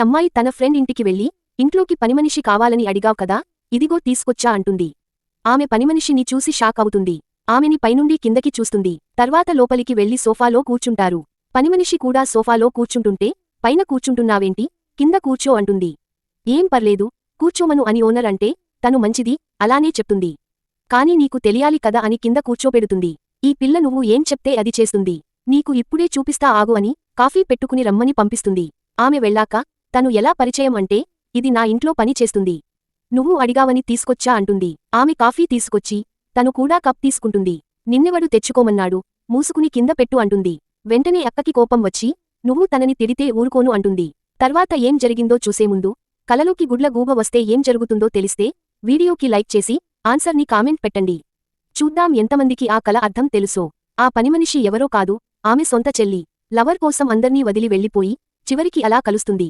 అమ్మాయి తన ఫ్రెండ్ ఇంటికి వెళ్లి, ఇంట్లోకి పనిమనిషి కావాలని అడిగావ్ కదా, ఇదిగో తీసుకొచ్చా అంటుంది. ఆమె పనిమనిషిని చూసి షాక్ అవుతుంది. ఆమెని పైనుండి కిందకి చూస్తుంది. తర్వాత లోపలికి వెళ్లి సోఫాలో కూర్చుంటారు. పనిమనిషి కూడా సోఫాలో కూర్చుంటుంటే, పైన కూర్చుంటున్నావేంటి, కింద కూర్చో అంటుంది. ఏం పర్లేదు, కూర్చోమను అని ఓనర్ అంటే, తను మంచిది, అలానే చెప్తుంది. కాని నీకు తెలియాలి కదా అని కింద కూర్చోపెడుతుంది. ఈ పిల్ల నువ్వు ఏం చెప్తే అది చేస్తుంది. నీకు ఇప్పుడే చూపిస్తా ఆగు అని, కాఫీ పెట్టుకుని రమ్మని పంపిస్తుంది. ఆమె వెళ్ళాక, తను ఎలా పరిచయం అంటే, ఇది నా ఇంట్లో పని చేస్తుంది. నువ్వు అడిగావని తీసుకొచ్చా అంటుంది. ఆమె కాఫీ తీసుకొచ్చి, తను కూడా కప్ తీసుకుంటుంది. నిన్నెవడు తెచ్చుకోమన్నాడు, మూసుకుని కింద పెట్టు అంటుంది. వెంటనే అక్కకి కోపం వచ్చి, నువ్వు తనని తిడితే ఊరుకోను అంటుంది. తర్వాత ఏం జరిగిందో చూసేముందు, కలలోకి గుడ్ల గూబ వస్తే ఏం జరుగుతుందో తెలిస్తే, వీడియోకి లైక్ చేసి, ఆన్సర్ని కామెంట్ పెట్టండి. చూద్దాం ఎంతమందికి ఆ కల అర్థం తెలుసో. ఆ పనిమనిషి ఎవరో కాదు, ఆమె సొంత చెల్లి. లవర్ కోసం అందర్నీ వదిలి వెళ్ళిపోయి, చివరికి అలా కలుస్తుంది.